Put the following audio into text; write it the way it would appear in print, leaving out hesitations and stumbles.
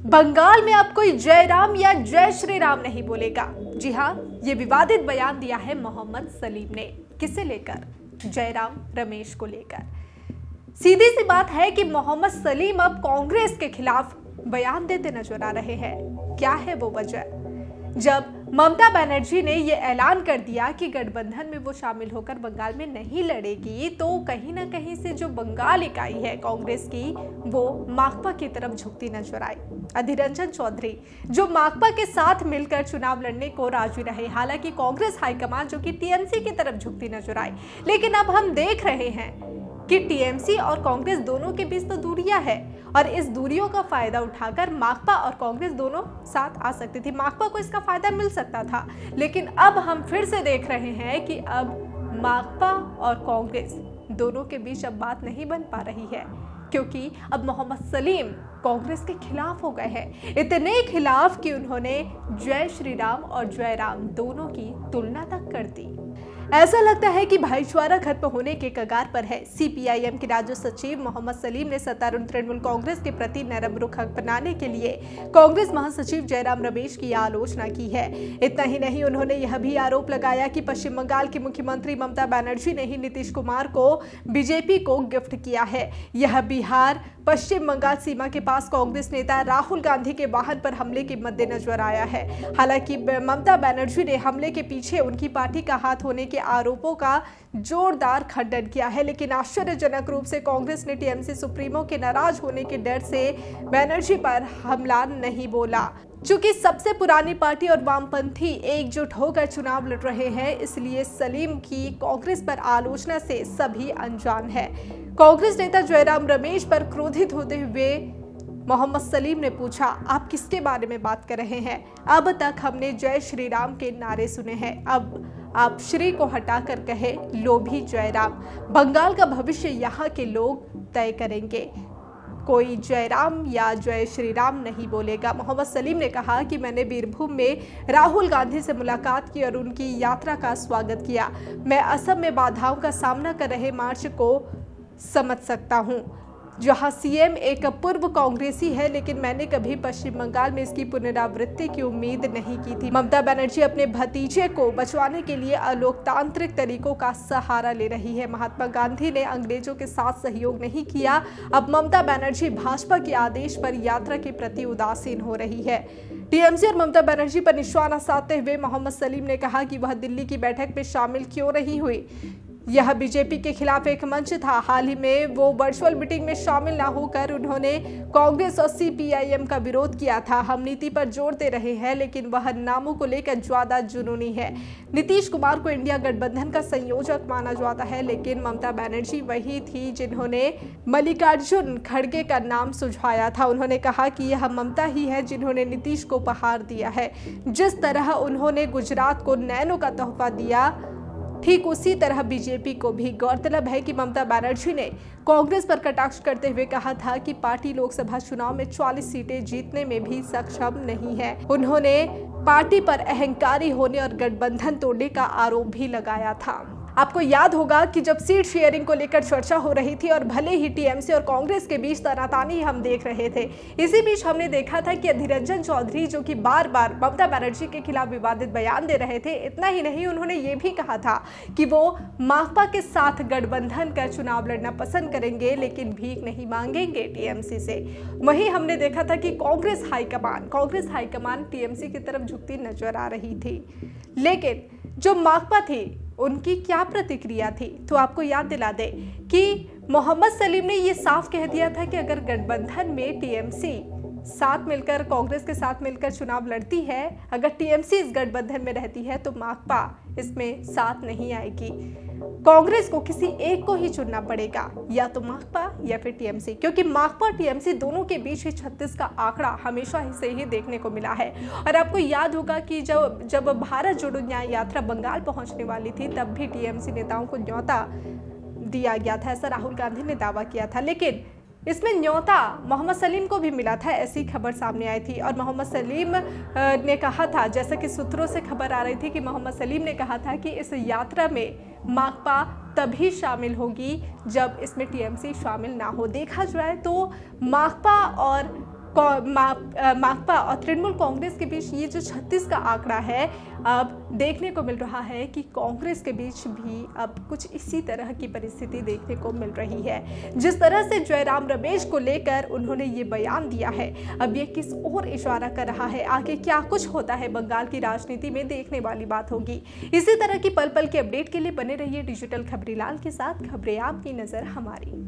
बंगाल में अब कोई जयराम या जय श्री राम नहीं बोलेगा। जी हाँ, ये विवादित बयान दिया है मोहम्मद सलीम ने। किसे लेकर? जयराम रमेश को लेकर। सीधी सी बात है कि मोहम्मद सलीम अब कांग्रेस के खिलाफ बयान देते नजर आ रहे हैं। क्या है वो वजह? जब ममता बनर्जी ने ये ऐलान कर दिया कि गठबंधन में वो शामिल होकर बंगाल में नहीं लड़ेगी, तो कहीं ना कहीं से जो बंगाल इकाई है कांग्रेस की, वो माकपा की तरफ झुकती नजर आई। अधीर रंजन चौधरी जो माकपा के साथ मिलकर चुनाव लड़ने को राजी रहे। हालांकि कांग्रेस हाईकमान जो कि टीएमसी की तरफ झुकती नजर आई, लेकिन अब हम देख रहे हैं कि टीएमसी और कांग्रेस दोनों के बीच तो दूरियां है, और इस दूरियों का फायदा उठाकर माकपा और कांग्रेस दोनों साथ आ सकती थी। माकपा को इसका फायदा मिल सकता था, लेकिन अब हम फिर से देख रहे हैं कि अब माकपा और कांग्रेस दोनों के बीच अब बात नहीं बन पा रही है, क्योंकि अब मोहम्मद सलीम कांग्रेस के खिलाफ हो गए हैं। इतने खिलाफ कि उन्होंने जय श्री राम और जय राम दोनों की तुलना तक कर दी। ऐसा लगता है कि भाईचारा खत्म होने के कगार पर है। सीपीआईएम के राज्य सचिव मोहम्मद सलीम ने सत्तारूढ़ तृणमूल कांग्रेस के प्रति नरम रुख अपनाने के लिए कांग्रेस महासचिव जयराम रमेश की आलोचना की है। इतना ही नहीं, उन्होंने यह भी आरोप लगाया कि पश्चिम बंगाल की मुख्यमंत्री ममता बनर्जी ने ही नीतीश कुमार को बीजेपी को गिफ्ट किया है। यह बिहार पश्चिम बंगाल सीमा के पास कांग्रेस नेता राहुल गांधी के वाहन पर हमले के मद्देनजर आया है। हालांकि ममता बनर्जी ने हमले के पीछे उनकी पार्टी का हाथ होने के आरोपों का जोरदार खंडन किया है, लेकिन आश्चर्यजनक रूप से कांग्रेस ने टीएमसी सुप्रीमो के नाराज होने के डर से बनर्जी पर हमला नहीं बोला। चूंकि सबसे पुरानी पार्टी और वामपंथी एकजुट होकर चुनाव लड़ रहे हैं, इसलिए सलीम की कांग्रेस पर आलोचना से सभी अनजान है। कांग्रेस नेता जयराम रमेश पर क्रोधित होते हुए मोहम्मद सलीम ने पूछा, आप किसके बारे में बात कर रहे हैं? अब तक हमने जय श्री राम के नारे सुने हैं, अब आप श्री को हटाकर कहे लो भी जय राम। बंगाल का भविष्य यहाँ के लोग तय करेंगे, कोई जयराम या जय श्री राम नहीं बोलेगा। मोहम्मद सलीम ने कहा कि मैंने बीरभूम में राहुल गांधी से मुलाकात की और उनकी यात्रा का स्वागत किया। मैं असम में बाधाओं का सामना कर रहे मार्च को समझ सकता हूं, जहां सीएम एक पूर्व कांग्रेसी है, लेकिन मैंने कभी पश्चिम बंगाल में इसकी पुनरावृत्ति की उम्मीद नहीं की थी। ममता बनर्जी अपने भतीजे को बचवाने के लिए अलोकतांत्रिक तरीकों का सहारा ले रही है। महात्मा गांधी ने अंग्रेजों के साथ सहयोग नहीं किया। अब ममता बनर्जी भाजपा के आदेश पर यात्रा के प्रति उदासीन हो रही है। टीएमसी और ममता बनर्जी पर निशाना साधते हुए मोहम्मद सलीम ने कहा कि वह दिल्ली की बैठक में शामिल क्यों नहीं हुई। यह बीजेपी के खिलाफ एक मंच था। हाल ही में वो वर्चुअल मीटिंग में शामिल न होकर उन्होंने कांग्रेस और सीपीआईएम का विरोध किया था। हम नीति पर जोर दे रहे हैं, लेकिन वह नामों को लेकर ज्यादा जुनूनी है। नीतीश कुमार को इंडिया गठबंधन का संयोजक माना जाता है, लेकिन ममता बनर्जी वही थी जिन्होंने मल्लिकार्जुन खड़गे का नाम सुझाया था। उन्होंने कहा कि यह ममता ही है जिन्होंने नीतीश को उपहार दिया है। जिस तरह उन्होंने गुजरात को नैनो का तोहफा दिया, ठीक उसी तरह बीजेपी को भी। गौरतलब है कि ममता बनर्जी ने कांग्रेस पर कटाक्ष करते हुए कहा था कि पार्टी लोकसभा चुनाव में 40 सीटें जीतने में भी सक्षम नहीं है। उन्होंने पार्टी पर अहंकारी होने और गठबंधन तोड़ने का आरोप भी लगाया था। आपको याद होगा कि जब सीट शेयरिंग को लेकर चर्चा हो रही थी और भले ही टीएमसी और कांग्रेस के बीच तनातानी हम देख रहे थे, इसी बीच हमने देखा था कि अधीर रंजन चौधरी जो कि बार बार ममता बनर्जी के खिलाफ विवादित बयान दे रहे थे, इतना ही नहीं उन्होंने ये भी कहा था कि वो माकपा के साथ गठबंधन कर चुनाव लड़ना पसंद करेंगे, लेकिन भीख नहीं मांगेंगे टीएमसी से। वहीं हमने देखा था कि कांग्रेस हाईकमान टीएमसी की तरफ झुकती नजर आ रही थी, लेकिन जो माकपा थी उनकी क्या प्रतिक्रिया थी? तो आपको याद दिला दे कि मोहम्मद सलीम ने ये साफ कह दिया था कि अगर गठबंधन में टीएमसी साथ मिलकर कांग्रेस के साथ मिलकर चुनाव लड़ती है, अगर टीएमसी इस गठबंधन में रहती है, तो माकपा इसमें साथ नहीं आएगी। कांग्रेस को किसी एक को ही चुनना पड़ेगा, या तो माकपा या फिर टीएमसी, क्योंकि माकपा टीएमसी दोनों के बीच ही 36 का आंकड़ा हमेशा से ही देखने को मिला है। और आपको याद होगा कि जब भारत जोड़ो न्याय यात्रा बंगाल पहुंचने वाली थी, तब भी टीएमसी नेताओं को न्योता दिया गया था, ऐसा राहुल गांधी ने दावा किया था, लेकिन इसमें न्योता मोहम्मद सलीम को भी मिला था, ऐसी खबर सामने आई थी। और मोहम्मद सलीम ने कहा था, जैसा कि सूत्रों से खबर आ रही थी कि मोहम्मद सलीम ने कहा था कि इस यात्रा में माकपा तभी शामिल होगी जब इसमें टीएमसी शामिल ना हो। देखा जाए तो माकपा और माकपा और तृणमूल कांग्रेस के बीच ये जो 36 का आंकड़ा है, अब देखने को मिल रहा है कि कांग्रेस के बीच भी अब कुछ इसी तरह की परिस्थिति देखने को मिल रही है। जिस तरह से जयराम रमेश को लेकर उन्होंने ये बयान दिया है, अब ये किस ओर इशारा कर रहा है, आगे क्या कुछ होता है बंगाल की राजनीति में, देखने वाली बात होगी। इसी तरह की पल पल के अपडेट के लिए बने रहिए डिजिटल खबरीलाल के साथ। खबरें आपकी, नजर हमारी।